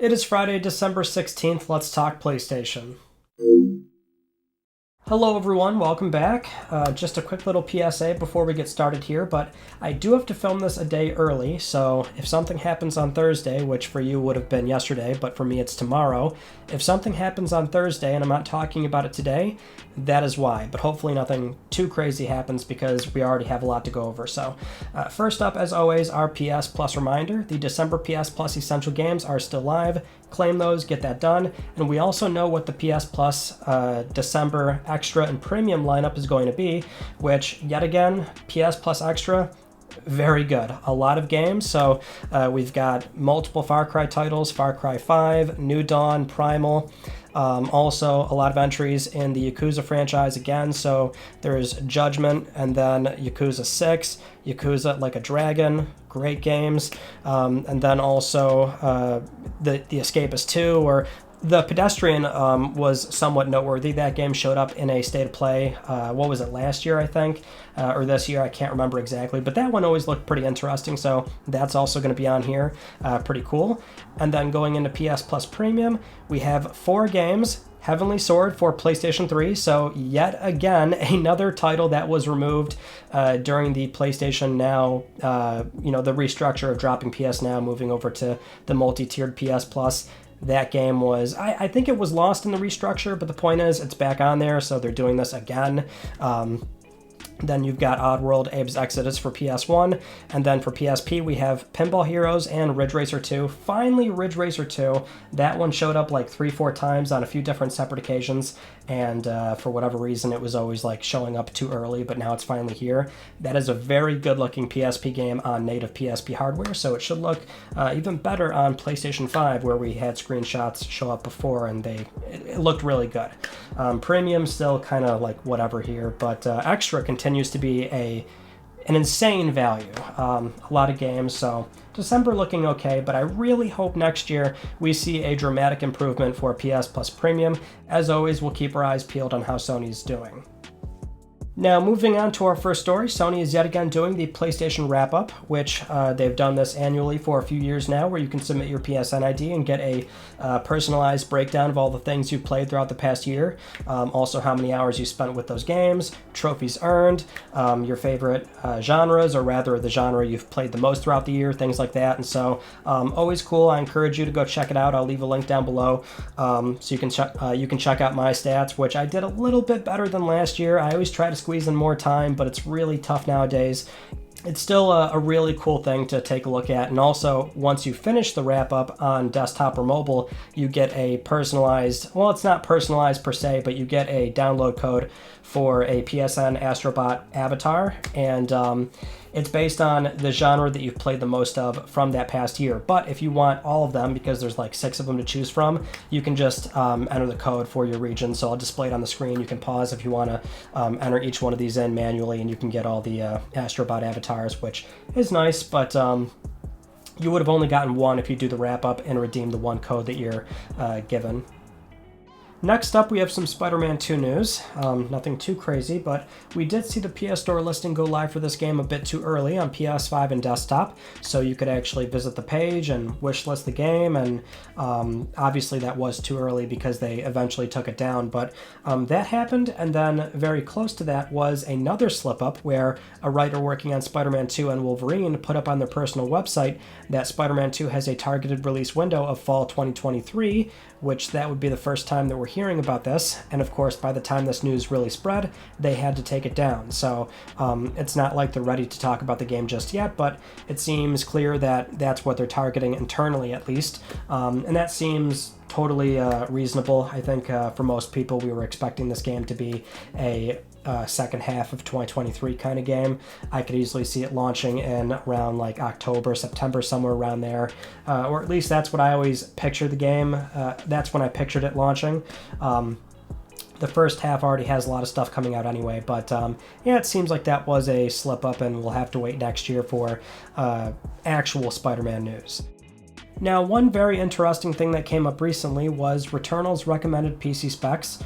It is Friday, December 16th. Let's talk PlayStation. Hello everyone, welcome back. Just a quick little PSA before we get started here, but I do have to film this a day early, so if something happens on Thursday, which for you would have been yesterday, but for me it's tomorrow, if something happens on Thursday and I'm not talking about it today, that is why, but hopefully nothing too crazy happens because we already have a lot to go over. So first up, as always, our PS Plus reminder. The December PS Plus Essential Games are still live. Claim those, get that done, and we also know what the PS Plus December Extra and Premium lineup is going to be, which, yet again, PS Plus Extra, very good. A lot of games, so we've got multiple Far Cry titles, Far Cry 5, New Dawn, Primal, also a lot of entries in the Yakuza franchise again, so there's Judgment, and then Yakuza 6, Yakuza Like a Dragon, great games, and then also the Escapist 2, or The Pedestrian was somewhat noteworthy. That game showed up in a state of play, what was it, last year, I think, or this year, I can't remember exactly, but that one always looked pretty interesting, so that's also going to be on here, pretty cool. And then going into PS Plus Premium, we have 4 games. Heavenly Sword for PlayStation 3, so yet again, another title that was removed during the PlayStation Now, the restructure of dropping PS Now, moving over to the multi-tiered PS Plus. That game was, I think it was lost in the restructure, but the point is, it's back on there, so they're doing this again. Then you've got Oddworld Abe's Exodus for PS1, and then for PSP we have Pinball Heroes and Ridge Racer 2. Finally, Ridge Racer 2. That one showed up like 3-4 times on a few different separate occasions, and for whatever reason it was always like showing up too early, but now it's finally here. That is a very good looking PSP game on native PSP hardware, so it should look even better on PlayStation 5, where we had screenshots show up before and it looked really good. Premium still kind of like whatever here, but Extra continues to be an insane value. A lot of games, so December looking okay, but I really hope next year we see a dramatic improvement for PS Plus Premium. As always, we'll keep our eyes peeled on how Sony's doing. Now, moving on to our first story, Sony is yet again doing the PlayStation Wrap-Up, which they've done this annually for a few years now, where you can submit your PSN ID and get a personalized breakdown of all the things you've played throughout the past year, also how many hours you spent with those games, trophies earned, your favorite genres, or rather the genre you've played the most throughout the year, things like that. And so, always cool. I encourage you to go check it out. I'll leave a link down below so you can check out my stats, which I did a little bit better than last year. I always try to squeeze in more time, but it's really tough nowadays. It's still a really cool thing to take a look at, and also once you finish the wrap-up on desktop or mobile, you get a personalized, well, it's not personalized per se, but you get a download code for a PSN Astrobot avatar, and it's based on the genre that you've played the most of from that past year. But if you want all of them, because there's like 6 of them to choose from, you can just enter the code for your region. So I'll display it on the screen. You can pause if you want to enter each one of these in manually, and you can get all the Astrobot avatars, which is nice, but you would have only gotten one if you do the wrap-up and redeem the one code that you're given. Next up, we have some Spider-Man 2 news. Nothing too crazy, but we did see the PS Store listing go live for this game a bit too early on PS5 and desktop, so you could actually visit the page and wishlist the game, and obviously that was too early because they eventually took it down, but that happened, and then very close to that was another slip-up where a writer working on Spider-Man 2 and Wolverine put up on their personal website that Spider-Man 2 has a targeted release window of fall 2023, which that would be the first time that we're hearing about this, and of course by the time this news really spread, they had to take it down. So it's not like they're ready to talk about the game just yet, but it seems clear that that's what they're targeting internally, at least, and that seems totally reasonable. I think for most people, we were expecting this game to be a second half of 2023 kind of game. I could easily see it launching in around like October, September, somewhere around there, or at least that's what I always picture the game. That's when I pictured it launching. The first half already has a lot of stuff coming out anyway, but yeah, it seems like that was a slip up, and we'll have to wait next year for actual Spider-Man news. Now, one very interesting thing that came up recently was Returnal's recommended PC specs.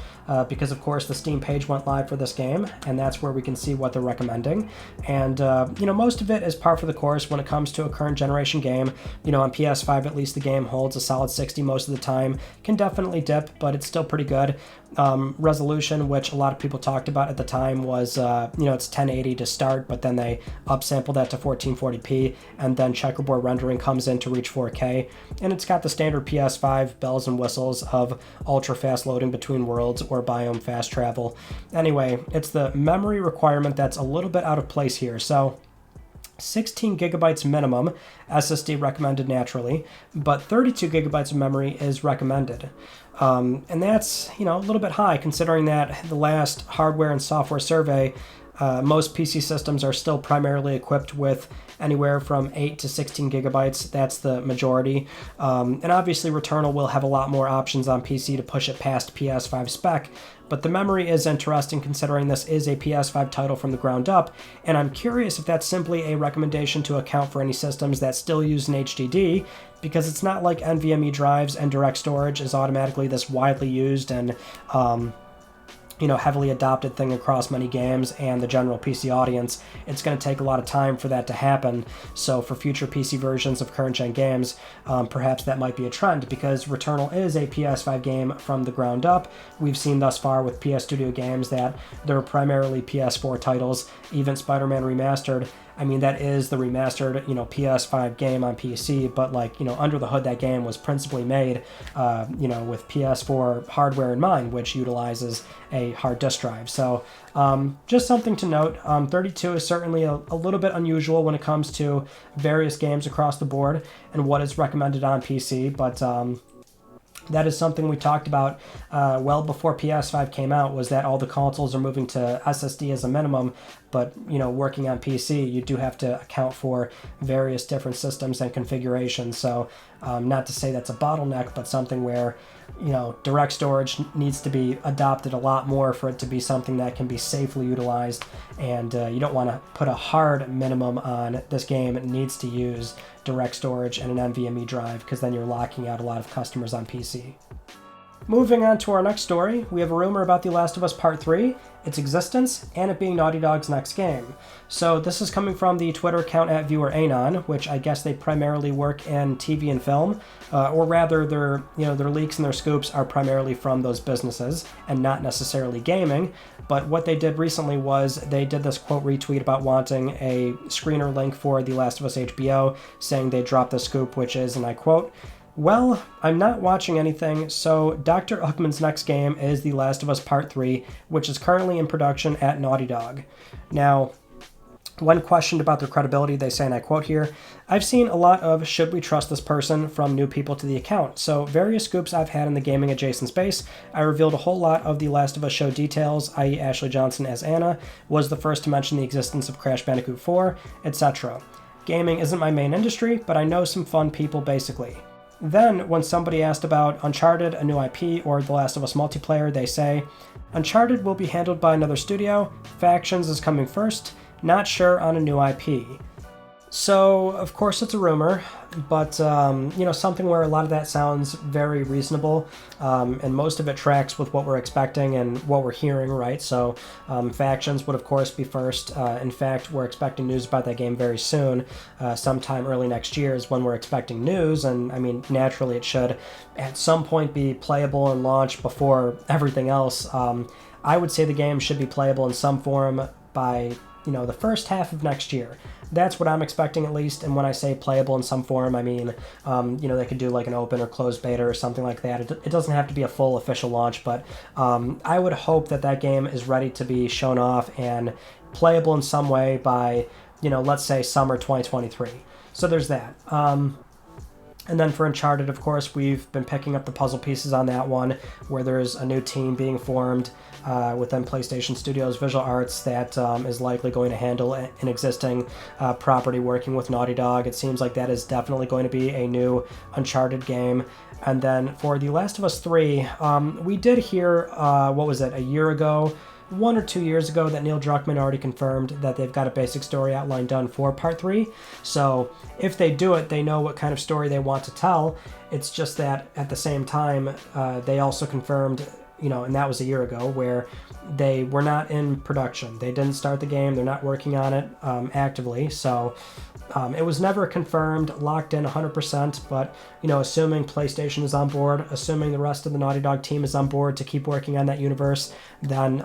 because of course the Steam page went live for this game, and that's where we can see what they're recommending. And most of it is par for the course when it comes to a current generation game. On PS5 at least the game holds a solid 60 most of the time. Can definitely dip, but it's still pretty good. Resolution, which a lot of people talked about at the time, was it's 1080 to start, but then they upsample that to 1440p, and then checkerboard rendering comes in to reach 4K, and it's got the standard PS5 bells and whistles of ultra fast loading between worlds or biome fast travel. Anyway, it's the memory requirement that's a little bit out of place here. So 16 gigabytes minimum, SSD recommended naturally, but 32 gigabytes of memory is recommended. And that's, a little bit high considering that the last hardware and software survey, most PC systems are still primarily equipped with anywhere from 8 to 16 gigabytes. That's the majority. And obviously Returnal will have a lot more options on PC to push it past PS5 spec, but the memory is interesting considering this is a PS5 title from the ground up, and I'm curious if that's simply a recommendation to account for any systems that still use an HDD, because it's not like NVMe drives and direct storage is automatically this widely used and heavily adopted thing across many games and the general PC audience. It's going to take a lot of time for that to happen. So for future PC versions of current gen games, perhaps that might be a trend, because Returnal is a PS5 game from the ground up. We've seen thus far with PS Studio games that they're primarily PS4 titles. Even Spider-Man Remastered, that is the remastered, PS5 game on PC, but under the hood, that game was principally made, with PS4 hardware in mind, which utilizes a hard disk drive. So just something to note. 32 is certainly a little bit unusual when it comes to various games across the board and what is recommended on PC, but that is something we talked about well before PS5 came out, was that all the consoles are moving to SSD as a minimum, but working on PC, you do have to account for various different systems and configurations. So not to say that's a bottleneck, but something where direct storage needs to be adopted a lot more for it to be something that can be safely utilized, and you don't want to put a hard minimum on this game. It needs to use direct storage and an NVMe drive, because then you're locking out a lot of customers on PC. Moving on to our next story, we have a rumor about The Last of Us Part III, its existence, and it being Naughty Dog's next game. So this is coming from the Twitter account @ViewerAnon, which I guess they primarily work in TV and film, or rather their leaks and their scoops are primarily from those businesses and not necessarily gaming. But what they did recently was they did this quote retweet about wanting a screener link for The Last of Us HBO, saying they dropped the scoop, which is, and I quote, "Well, I'm not watching anything, so Dr. Uckman's next game is The Last of Us Part III, which is currently in production at Naughty Dog." Now, when questioned about their credibility, they say, and I quote here, "I've seen a lot of 'should we trust this person' from new people to the account, so various scoops I've had in the gaming adjacent space. I revealed a whole lot of The Last of Us show details, i.e. Ashley Johnson as Anna, was the first to mention the existence of Crash Bandicoot 4, etc. Gaming isn't my main industry, but I know some fun people basically." Then, when somebody asked about Uncharted, a new IP, or The Last of Us multiplayer, they say, "Uncharted will be handled by another studio. Factions is coming first. Not sure on a new IP." So, of course, it's a rumor, but, something where a lot of that sounds very reasonable, and most of it tracks with what we're expecting and what we're hearing, right? So, Factions would, of course, be first. In fact, we're expecting news about that game very soon. Sometime early next year is when we're expecting news, and, naturally it should at some point be playable and launched before everything else. I would say the game should be playable in some form by, the first half of next year. That's what I'm expecting, at least. And when I say playable in some form, I mean, they could do like an open or closed beta or something like that. It doesn't have to be a full official launch, but I would hope that game is ready to be shown off and playable in some way by, let's say summer 2023. So there's that. And then for Uncharted, of course, we've been picking up the puzzle pieces on that one, where there's a new team being formed within PlayStation Studios Visual Arts that is likely going to handle an existing property working with Naughty Dog. It seems like that is definitely going to be a new Uncharted game. And then for The Last of Us 3, we did hear, a year ago, 1 or 2 years ago, that Neil Druckmann already confirmed that they've got a basic story outline done for Part 3. So if they do it, they know what kind of story they want to tell. It's just that at the same time, they also confirmed and that was a year ago, where they were not in production. They didn't start the game. They're not working on it actively. So it was never confirmed, locked in 100%, but, assuming PlayStation is on board, assuming the rest of the Naughty Dog team is on board to keep working on that universe, then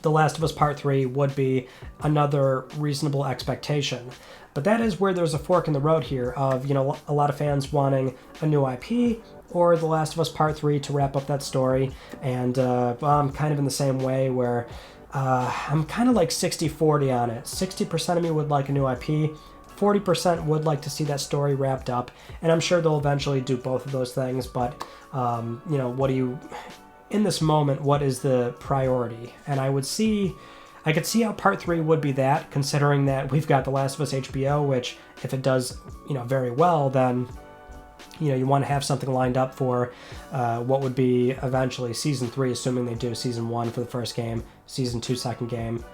The Last of Us Part 3 would be another reasonable expectation. But that is where there's a fork in the road here of, a lot of fans wanting a new IP or The Last of Us Part 3 to wrap up that story. And I'm kind of in the same way where I'm kind of like 60-40 on it. 60% of me would like a new IP. 40% would like to see that story wrapped up. And I'm sure they'll eventually do both of those things. But, in this moment, what is the priority? And I could see how Part 3 would be that, considering that we've got The Last of Us HBO, which if it does, very well, then, you want to have something lined up for what would be eventually Season 3, assuming they do Season 1 for the first game, Season 2 second game,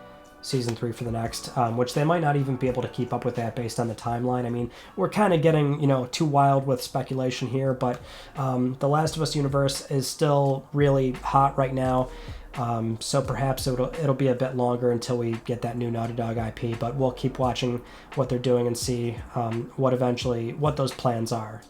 Season 3 for the next, which they might not even be able to keep up with that based on the timeline. I mean, we're kind of getting, too wild with speculation here, but the Last of Us universe is still really hot right now. So perhaps it'll be a bit longer until we get that new Naughty Dog IP, but we'll keep watching what they're doing and see what those plans are.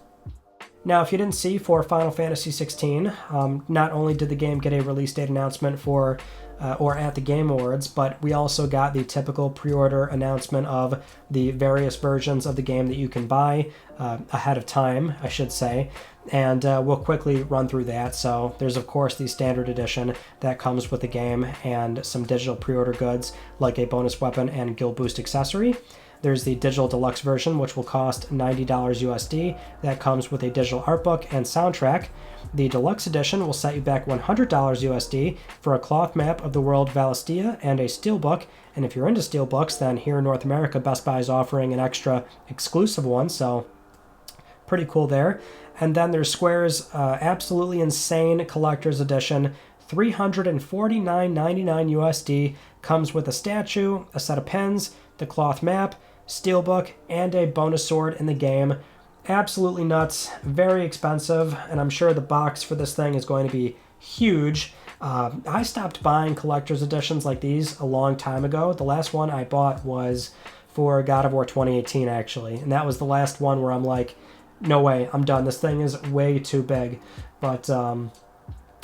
Now, if you didn't see, for Final Fantasy XVI, not only did the game get a release date announcement at the Game Awards, but we also got the typical pre-order announcement of the various versions of the game that you can buy ahead of time, I should say. And we'll quickly run through that. So there's, of course, the standard edition that comes with the game and some digital pre-order goods like a bonus weapon and guild boost accessory. There's the digital deluxe version, which will cost $90 USD. That comes with a digital art book and soundtrack. The deluxe edition will set you back $100 USD for a cloth map of the world Valistia and a steelbook. And if you're into steelbooks, then here in North America, Best Buy is offering an extra exclusive one, so pretty cool there. And then there's Square's absolutely insane collector's edition, $349.99 USD, comes with a statue, a set of pens, the cloth map, steelbook, and a bonus sword in the game. Absolutely nuts, very expensive, and I'm sure the box for this thing is going to be huge. I stopped buying collector's editions like these a long time ago. The last one I bought was for God of War 2018, actually, and that was the last one where I'm like, no way, I'm done. This thing is way too big. But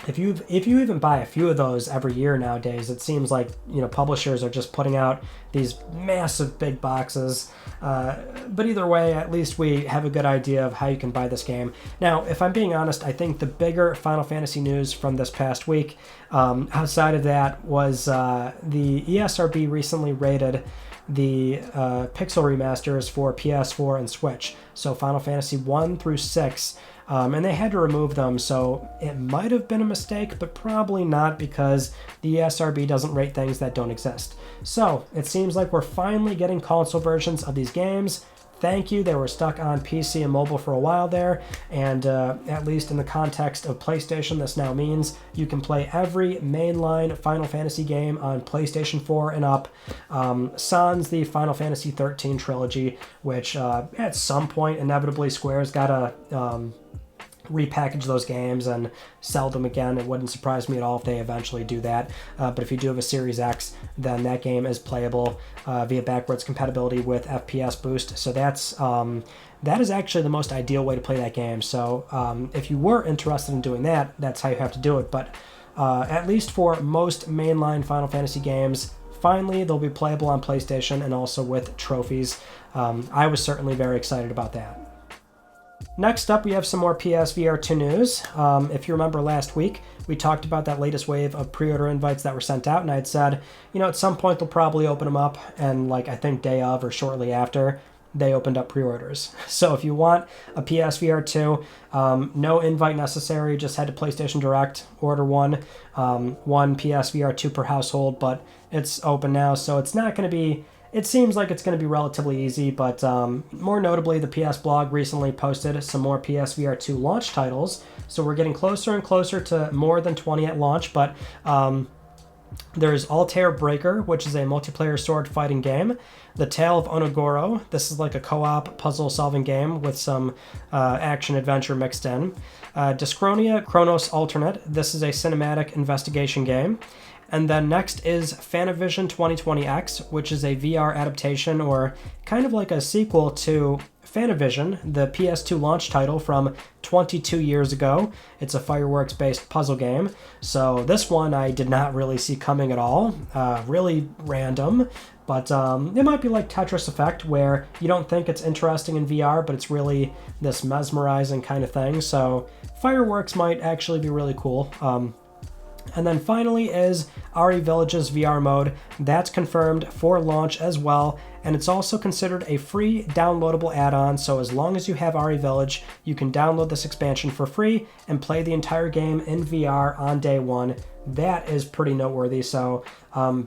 if you even buy a few of those every year nowadays, it seems like publishers are just putting out these massive big boxes. But either way, at least we have a good idea of how you can buy this game. Now, if I'm being honest, I think the bigger Final Fantasy news from this past week, outside of that, was the ESRB recently rated the Pixel Remasters for PS4 and Switch. So Final Fantasy 1 through 6. And they had to remove them, so it might have been a mistake, but probably not, because the ESRB doesn't rate things that don't exist. So it seems like we're finally getting console versions of these games. Thank you. They were stuck on PC and mobile for a while there, and at least in the context of PlayStation, this now means you can play every mainline Final Fantasy game on PlayStation 4 and up, sans the Final Fantasy 13 trilogy, which at some point, inevitably, Square's got to repackage those games and sell them again. It wouldn't surprise me at all if they eventually do that. But if you do have a Series X, then that game is playable via backwards compatibility with FPS boost. So that is actually the most ideal way to play that game. So if you were interested in doing that, that's how you have to do it. But at least for most mainline Final Fantasy games, finally they'll be playable on PlayStation and also with trophies. I was certainly very excited about that. Next up, we have some more PS VR2 news. If you remember last week, we talked about that latest wave of pre-order invites that were sent out, and I had said, at some point they'll probably open them up, and I think day of or shortly after, they opened up pre-orders. So if you want a PS VR2, no invite necessary, just head to PlayStation Direct, order one PS VR2 per household, but it's open now, so it's not going to be... It seems like it's going to be relatively easy, but more notably, the PS blog recently posted some more PS VR2 launch titles, so we're getting closer and closer to more than 20 at launch, but There's Altair Breaker, which is a multiplayer sword fighting game. The Tale of Onogoro. This is like a co-op puzzle solving game with some action adventure mixed in. Dyschronia Chronos Alternate. This is a cinematic investigation game. And then next is Fanavision 2020X, which is a VR adaptation or kind of like a sequel to Fanavision, the PS2 launch title from 22 years ago. It's a fireworks-based puzzle game. So this one I did not really see coming at all. Really random. But it might be like Tetris Effect, where you don't think it's interesting in VR, but it's really this mesmerizing kind of thing. So fireworks might actually be really cool. And then finally is RE Village's VR mode. That's confirmed for launch as well, and it's also considered a free downloadable add-on, so as long as you have RE Village, you can download this expansion for free and play the entire game in VR on day one. That is pretty noteworthy, so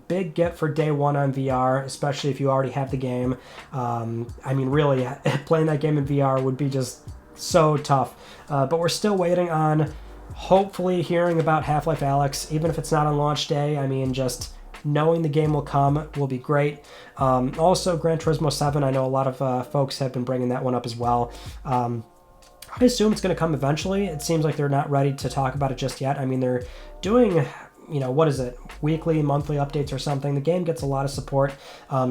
big get for day one on VR, especially if you already have the game. I mean, really, playing that game in VR would be just so tough. But we're still waiting on hopefully hearing about Half-Life Alyx, even if it's not on launch day. I mean, just knowing the game will come will be great. Also, Gran Turismo 7, I know a lot of folks have been bringing that one up as well. I assume it's going to come eventually. It seems like they're not ready to talk about it just yet. I mean, they're doing, what is it, weekly, monthly updates or something. The game gets a lot of support,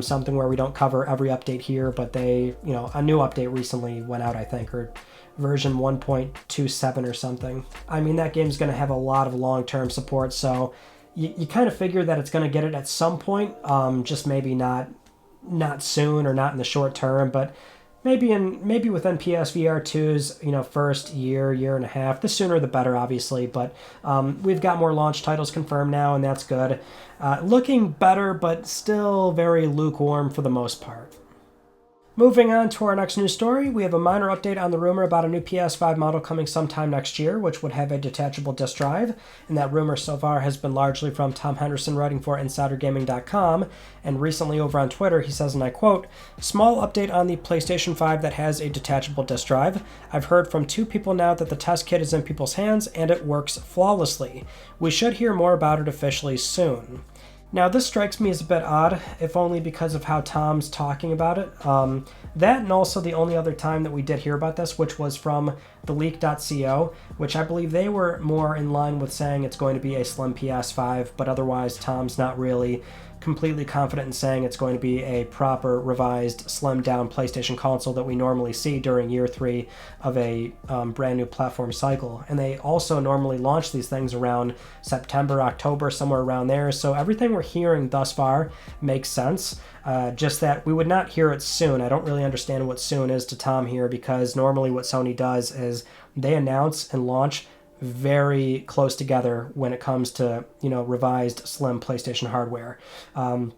something where we don't cover every update here, but they, a new update recently went out, I think, or version 1.27 or something. I mean, that game's going to have a lot of long-term support, so you kind of figure that it's going to get it at some point, just maybe not soon or not in the short term, but maybe within PS VR2's first year and a half. The sooner the better, obviously, but we've got more launch titles confirmed now, and that's good. Looking better, but still very lukewarm for the most part. Moving on to our next news story, we have a minor update on the rumor about a new PS5 model coming sometime next year, which would have a detachable disk drive, and that rumor so far has been largely from Tom Henderson writing for InsiderGaming.com, and recently over on Twitter he says, and I quote, "Small update on the PlayStation 5 that has a detachable disk drive. I've heard from 2 people now that the test kit is in people's hands and it works flawlessly. We should hear more about it officially soon." Now, this strikes me as a bit odd, if only because of how Tom's talking about it. That and also the only other time that we did hear about this, which was from theleak.co, which I believe they were more in line with saying it's going to be a slim PS5, but otherwise Tom's not really completely confident in saying it's going to be a proper, revised, slimmed-down PlayStation console that we normally see during year 3 of a brand new platform cycle. And they also normally launch these things around September, October, somewhere around there. So everything we're hearing thus far makes sense. Just that we would not hear it soon. I don't really understand what soon is to Tom here, because normally what Sony does is they announce and launch very close together when it comes to, revised slim PlayStation hardware. And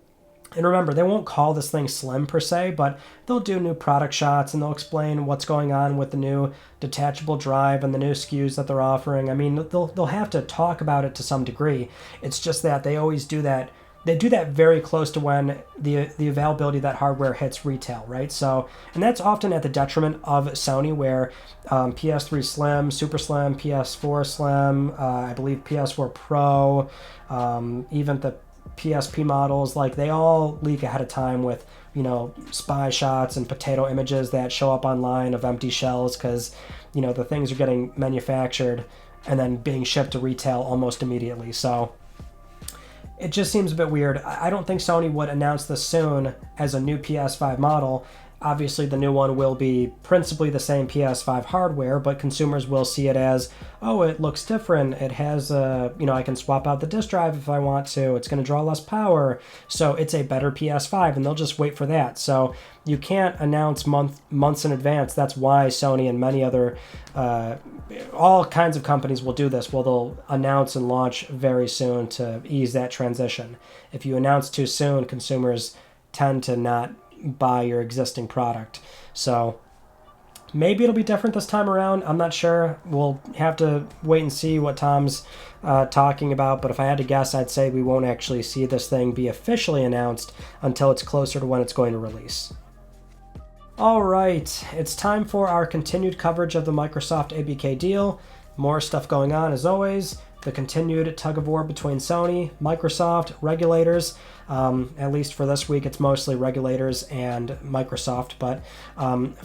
remember, they won't call this thing slim per se, but they'll do new product shots and they'll explain what's going on with the new detachable drive and the new SKUs that they're offering. I mean, they'll have to talk about it to some degree. It's just that they always do that. They do that very close to when the availability of that hardware hits retail, right? So, and that's often at the detriment of Sony, where PS3 Slim, Super Slim, PS4 Slim, I believe PS4 Pro, even the PSP models, like they all leak ahead of time with, spy shots and potato images that show up online of empty shells because, the things are getting manufactured and then being shipped to retail almost immediately. So it just seems a bit weird. I don't think Sony would announce this soon as a new PS5 model. Obviously, the new one will be principally the same PS5 hardware, but consumers will see it as, oh, it looks different. It has, I can swap out the disk drive if I want to. It's going to draw less power. So it's a better PS5, and they'll just wait for that. So you can't announce months in advance. That's why Sony and many other, all kinds of companies will do this. Well, they'll announce and launch very soon to ease that transition. If you announce too soon, consumers tend to not buy your existing product. So maybe it'll be different this time around. I'm not sure. We'll have to wait and see what Tom's talking about, but if I had to guess, I'd say we won't actually see this thing be officially announced until it's closer to when it's going to release. All right, it's time for our continued coverage of the Microsoft ABK deal. More stuff going on as always. the continued tug-of-war between Sony, Microsoft, regulators. At least for this week, it's mostly regulators and Microsoft. But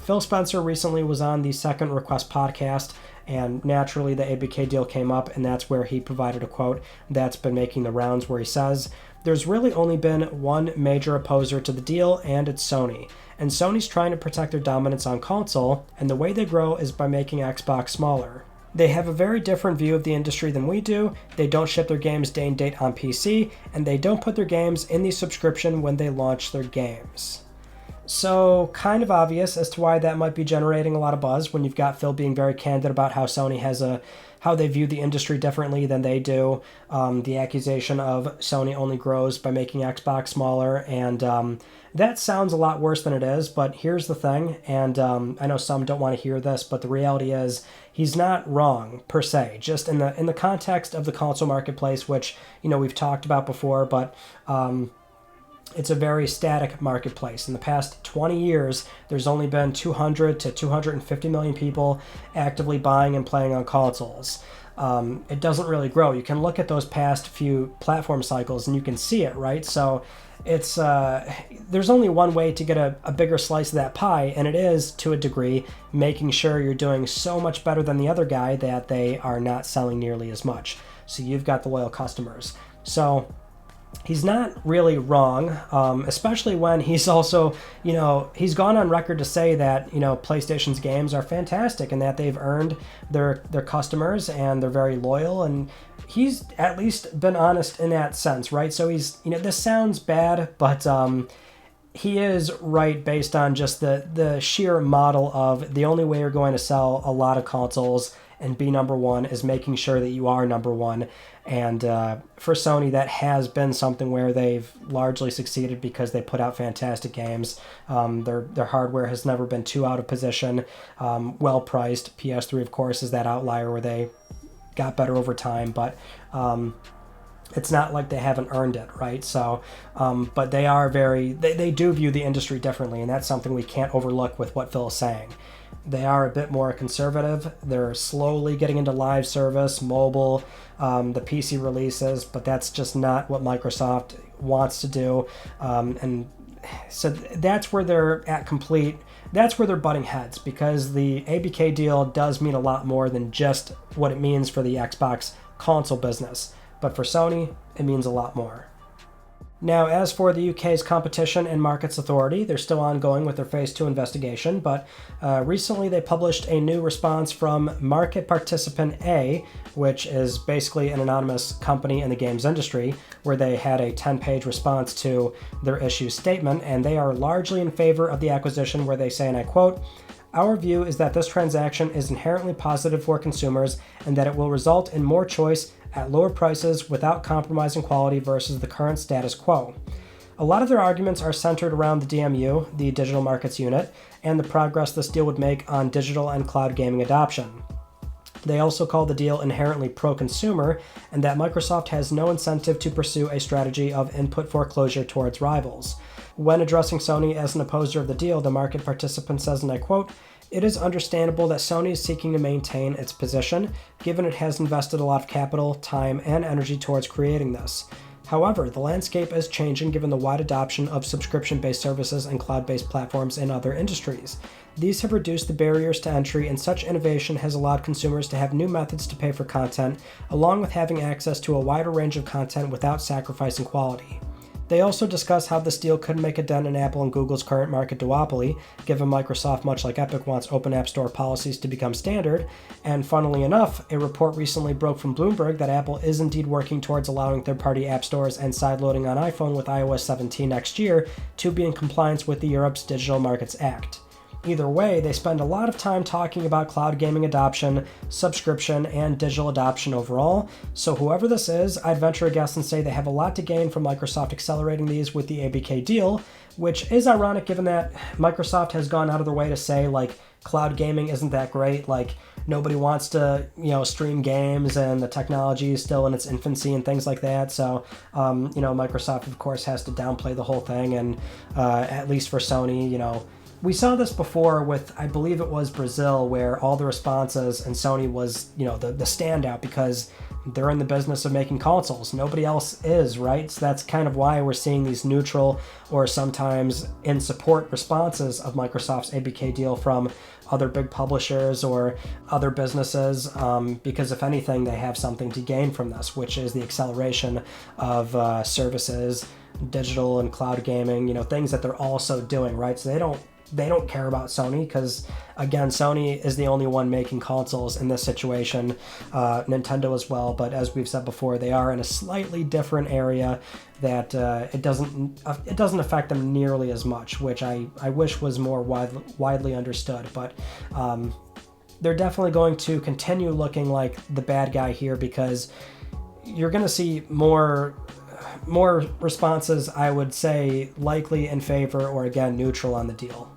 Phil Spencer recently was on the Second Request podcast, and naturally the ABK deal came up, and that's where he provided a quote that's been making the rounds where he says, "There's really only been one major opposer to the deal, and it's Sony. And Sony's trying to protect their dominance on console, and the way they grow is by making Xbox smaller. They have a very different view of the industry than we do. They don't ship their games day and date on PC, and they don't put their games in the subscription when they launch their games." So, kind of obvious as to why that might be generating a lot of buzz when you've got Phil being very candid about how Sony how they view the industry differently than they do. The accusation of Sony only grows by making Xbox smaller, and that sounds a lot worse than it is, but here's the thing, and I know some don't want to hear this, but the reality is he's not wrong, per se, just in the context of the console marketplace, which, we've talked about before, but it's a very static marketplace. In the past 20 years, there's only been 200 to 250 million people actively buying and playing on consoles. It doesn't really grow. You can look at those past few platform cycles and you can see it, right? So it's there's only one way to get a bigger slice of that pie, and it is, to a degree, making sure you're doing so much better than the other guy that they are not selling nearly as much. So you've got the loyal customers. So he's not really wrong, especially when he's also, he's gone on record to say that, PlayStation's games are fantastic and that they've earned their customers and they're very loyal, and he's at least been honest in that sense, right? So he's, this sounds bad, but he is right based on just the sheer model of the only way you're going to sell a lot of consoles and be number one is making sure that you are number one. And for Sony, that has been something where they've largely succeeded because they put out fantastic games. Their hardware has never been too out of position, well priced. PS3, of course, is that outlier where they got better over time, but it's not like they haven't earned it, right? So, but they are they do view the industry differently, and that's something we can't overlook with what Phil is saying. They are a bit more conservative. They're slowly getting into live service, mobile, the PC releases, but that's just not what Microsoft wants to do. And so that's where they're that's where they're butting heads, because the ABK deal does mean a lot more than just what it means for the Xbox console business. But for Sony, it means a lot more. Now, as for the UK's Competition and Markets Authority, they're still ongoing with their Phase 2 investigation, but recently they published a new response from Market Participant A, which is basically an anonymous company in the games industry, where they had a 10-page response to their issue statement, and they are largely in favor of the acquisition, where they say, and I quote, "Our view is that this transaction is inherently positive for consumers and that it will result in more choice at lower prices without compromising quality versus the current status quo." A lot of their arguments are centered around the DMU, the Digital Markets Unit, and the progress this deal would make on digital and cloud gaming adoption. They also call the deal inherently pro-consumer, and that Microsoft has no incentive to pursue a strategy of input foreclosure towards rivals. When addressing Sony as an opposer of the deal, the market participant says, and I quote, "It is understandable that Sony is seeking to maintain its position, given it has invested a lot of capital, time, and energy towards creating this. However, the landscape is changing given the wide adoption of subscription-based services and cloud-based platforms in other industries. These have reduced the barriers to entry, and such innovation has allowed consumers to have new methods to pay for content, along with having access to a wider range of content without sacrificing quality." They also discuss how this deal could make a dent in Apple and Google's current market duopoly, given Microsoft, much like Epic, wants open App Store policies to become standard. And funnily enough, a report recently broke from Bloomberg that Apple is indeed working towards allowing third-party app stores and sideloading on iPhone with iOS 17 next year to be in compliance with the Europe's Digital Markets Act. Either way, they spend a lot of time talking about cloud gaming adoption, subscription, and digital adoption overall. So whoever this is, I'd venture a guess and say they have a lot to gain from Microsoft accelerating these with the ABK deal, which is ironic given that Microsoft has gone out of their way to say, cloud gaming isn't that great, nobody wants to, stream games, and the technology is still in its infancy and things like that. So, Microsoft, of course, has to downplay the whole thing, and at least for Sony, we saw this before with, I believe it was Brazil, where all the responses and Sony was, the standout because they're in the business of making consoles. Nobody else is, right? So that's kind of why we're seeing these neutral or sometimes in support responses of Microsoft's ABK deal from other big publishers or other businesses, because if anything, they have something to gain from this, which is the acceleration of services, digital and cloud gaming, things that they're also doing, right? So they don't care about Sony because, again, Sony is the only one making consoles in this situation, Nintendo as well, but as we've said before, they are in a slightly different area that it doesn't affect them nearly as much, which I wish was more widely understood, but they're definitely going to continue looking like the bad guy here because you're going to see more responses, I would say, likely in favor or, again, neutral on the deal.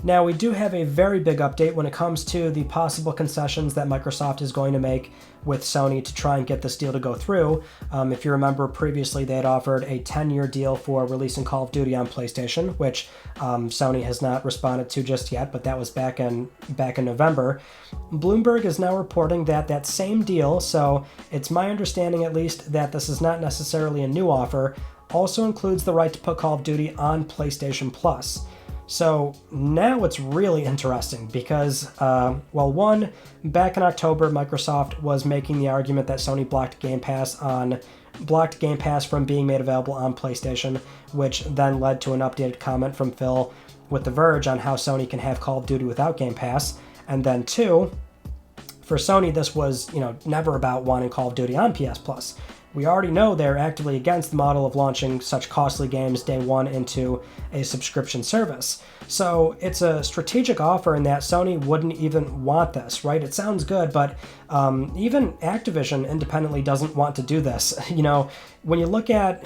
Now, we do have a very big update when it comes to the possible concessions that Microsoft is going to make with Sony to try and get this deal to go through. If you remember, previously they had offered a 10-year deal for releasing Call of Duty on PlayStation, which Sony has not responded to just yet, but that was back in November. Bloomberg is now reporting that that same deal, so it's my understanding at least that this is not necessarily a new offer, also includes the right to put Call of Duty on PlayStation Plus. So now it's really interesting because, one, back in October, Microsoft was making the argument that Sony blocked Game Pass from being made available on PlayStation, which then led to an updated comment from Phil with The Verge on how Sony can have Call of Duty without Game Pass. And then two, for Sony, this was, never about wanting Call of Duty on PS Plus. We already know they're actively against the model of launching such costly games day one into a subscription service. So it's a strategic offer in that Sony wouldn't even want this, right? It sounds good, but even Activision independently doesn't want to do this. When you look at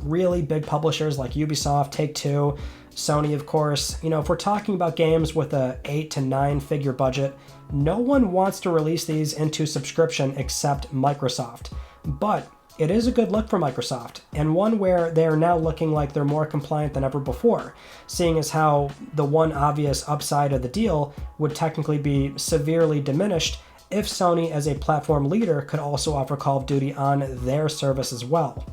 really big publishers like Ubisoft, Take-Two, Sony, of course, if we're talking about games with a 8 to 9 figure budget, no one wants to release these into subscription except Microsoft. But it is a good look for Microsoft, and one where they are now looking like they're more compliant than ever before, seeing as how the one obvious upside of the deal would technically be severely diminished if Sony as a platform leader could also offer Call of Duty on their service as well.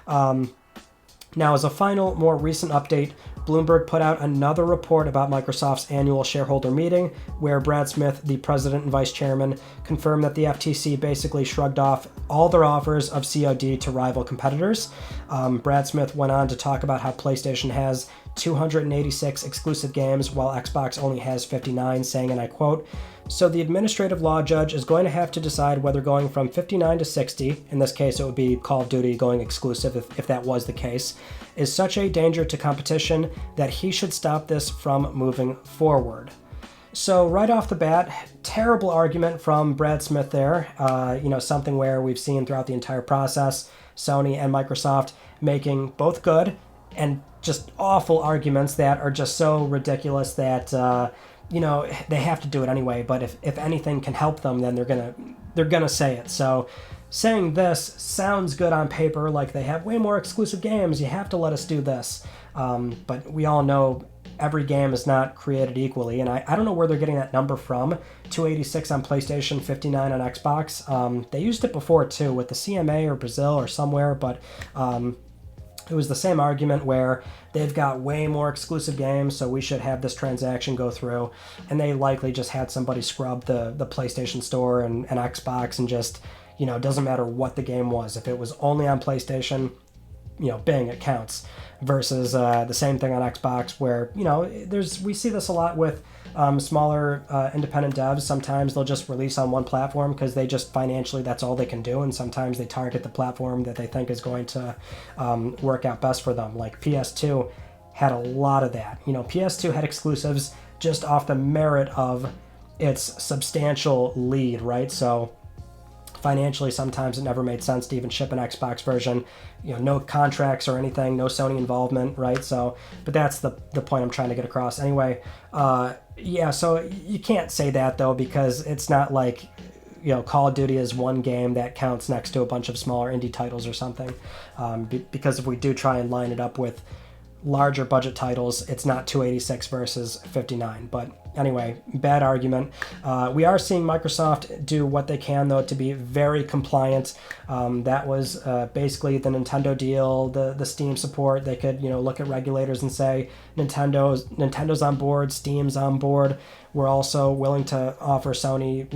Now, as a final, more recent update, Bloomberg put out another report about Microsoft's annual shareholder meeting, where Brad Smith, the president and vice chairman, confirmed that the FTC basically shrugged off all their offers of SEO'd to rival competitors. Brad Smith went on to talk about how PlayStation has 286 exclusive games, while Xbox only has 59, saying, and I quote, "So the administrative law judge is going to have to decide whether going from 59 to 60, in this case it would be Call of Duty going exclusive if that was the case, is such a danger to competition that he should stop this from moving forward." So right off the bat, terrible argument from Brad Smith there, something where we've seen throughout the entire process, Sony and Microsoft making both good and just awful arguments that are just so ridiculous that they have to do it anyway. But if anything can help them, then they're gonna say it. So saying this sounds good on paper, like they have way more exclusive games, you have to let us do this. But we all know every game is not created equally, and I don't know where they're getting that number from. 286 on PlayStation, 59 on Xbox. They used it before too with the CMA or Brazil or somewhere, but it was the same argument where they've got way more exclusive games, so we should have this transaction go through. And they likely just had somebody scrub the PlayStation Store and Xbox and just, it doesn't matter what the game was. If it was only on PlayStation, bang, it counts. Versus the same thing on Xbox where, we see this a lot with smaller independent devs. Sometimes they'll just release on one platform because they just financially, that's all they can do. And sometimes they target the platform that they think is going to work out best for them. Like PS2 had a lot of that. PS2 had exclusives just off the merit of its substantial lead, right? So financially, sometimes it never made sense to even ship an Xbox version. No contracts or anything, no Sony involvement, right? So, but that's the point I'm trying to get across. Anyway, so you can't say that though, because it's not like, Call of Duty is one game that counts next to a bunch of smaller indie titles or something. Because if we do try and line it up with larger budget titles, it's not 286 versus 59. But anyway, bad argument. We are seeing Microsoft do what they can, though, to be very compliant. That was basically the Nintendo deal, the Steam support. They could, look at regulators and say, Nintendo's on board, Steam's on board. We're also willing to offer Sony,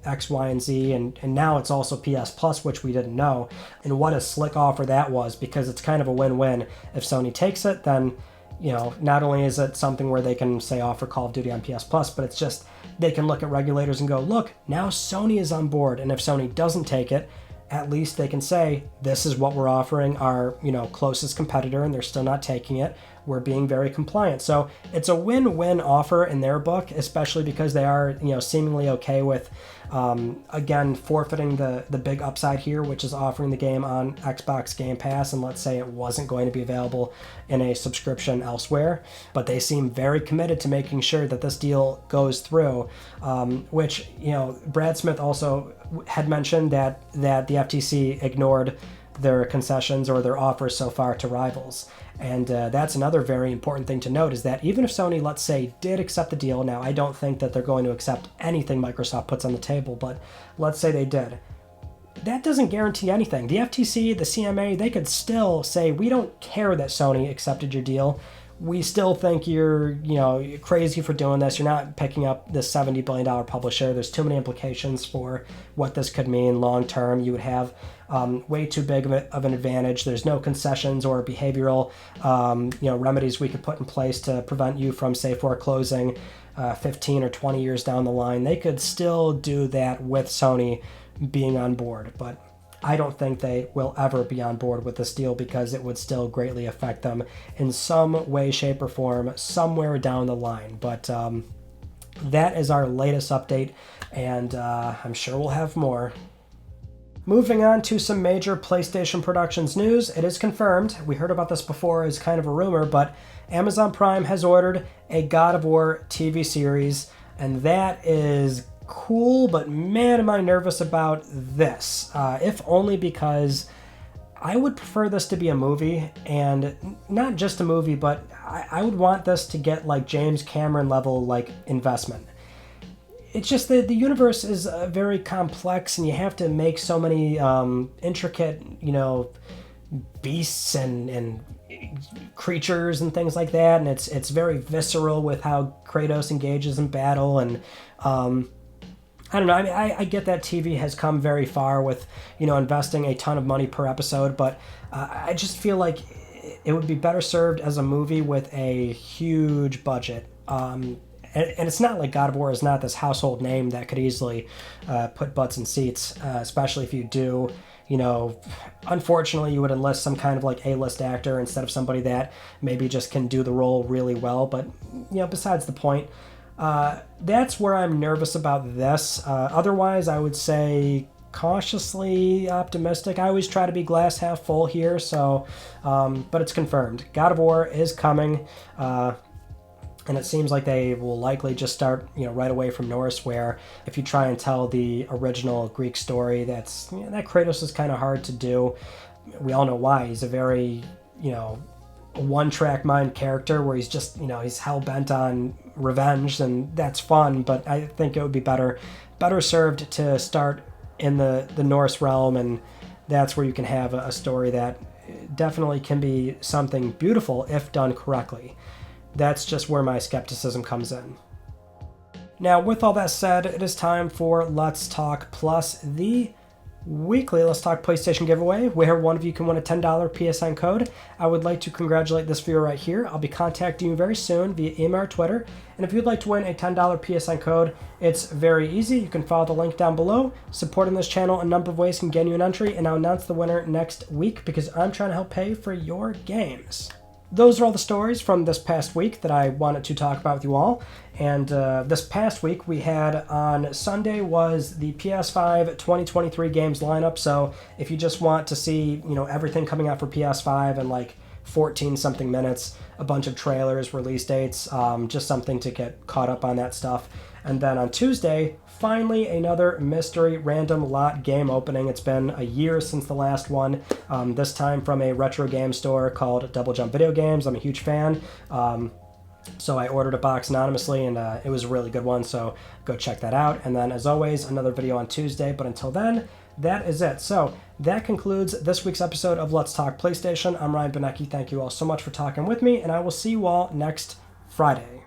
X, Y, and Z, and now it's also PS Plus, which we didn't know. And what a slick offer that was, because it's kind of a win-win. If Sony takes it, then, not only is it something where they can say offer Call of Duty on PS Plus, but it's just they can look at regulators and go, look, now Sony is on board. And if Sony doesn't take it, at least they can say, this is what we're offering our, closest competitor, and they're still not taking it. We're being very compliant. So it's a win-win offer in their book, especially because they are, seemingly okay with, again, forfeiting the big upside here, which is offering the game on Xbox Game Pass. And let's say it wasn't going to be available in a subscription elsewhere, but they seem very committed to making sure that this deal goes through, which, Brad Smith also had mentioned that the FTC ignored their concessions or their offers so far to rivals. And that's another very important thing to note, is that even if Sony, let's say, did accept the deal, now I don't think that they're going to accept anything Microsoft puts on the table, but let's say they did, that doesn't guarantee anything. The FTC, the CMA, they could still say, we don't care that Sony accepted your deal. We still think you're crazy for doing this. You're not picking up this $70 billion publisher. There's too many implications for what this could mean long term. You would have way too big of an advantage. There's no concessions or behavioral remedies we could put in place to prevent you from, say, foreclosing 15 or 20 years down the line. They could still do that with Sony being on board, but I don't think they will ever be on board with this deal, because it would still greatly affect them in some way, shape, or form somewhere down the line. But that is our latest update, and I'm sure we'll have more. Moving on to some major PlayStation Productions news. It is confirmed, we heard about this before as kind of a rumor, but Amazon Prime has ordered a God of War TV series, and that is cool, but man, am I nervous about this. If only because I would prefer this to be a movie, and not just a movie, but I would want this to get like James Cameron level like investment. It's just that the universe is very complex, and you have to make so many intricate, beasts and creatures and things like that, and it's very visceral with how Kratos engages in battle, and I don't know. I mean, I get that TV has come very far with, investing a ton of money per episode, but I just feel like it would be better served as a movie with a huge budget. And it's not like God of War is not this household name that could easily put butts in seats, especially if you do, unfortunately you would enlist some kind of like A-list actor instead of somebody that maybe just can do the role really well. But, besides the point, that's where I'm nervous about this. Otherwise, I would say cautiously optimistic. I always try to be glass half full here, so, but it's confirmed. God of War is coming, and it seems like they will likely just start, right away from Norse, where if you try and tell the original Greek story, that Kratos is kind of hard to do. We all know why. He's a very, a one-track mind character where he's just, he's hell-bent on revenge, and that's fun, but I think it would be better served to start in the Norse realm, and that's where you can have a story that definitely can be something beautiful if done correctly. That's just where my skepticism comes in. Now, with all that said, it is time for Let's Talk Plus, the weekly Let's Talk PlayStation giveaway, where one of you can win a $10 PSN code. I would like to congratulate this viewer right here. I'll be contacting you very soon via email or Twitter, and if you'd like to win a $10 PSN code, it's very easy. You can follow the link down below. Supporting this channel a number of ways can get you an entry, and I'll announce the winner next week because I'm trying to help pay for your games. Those are all the stories from this past week that I wanted to talk about with you all. And this past week we had on Sunday was the PS5 2023 games lineup. So if you just want to see, everything coming out for PS5 in like 14 something minutes, a bunch of trailers, release dates, just something to get caught up on that stuff. And then on Tuesday, finally another mystery random lot game opening. It's been a year since the last one, this time from a retro game store called Double Jump Video Games. I'm a huge fan. So I ordered a box anonymously, and it was a really good one, so go check that out. And then, as always, another video on Tuesday. But until then, that is it. So that concludes this week's episode of Let's Talk PlayStation. I'm Ryan Benecki. Thank you all so much for talking with me, and I will see you all next Friday.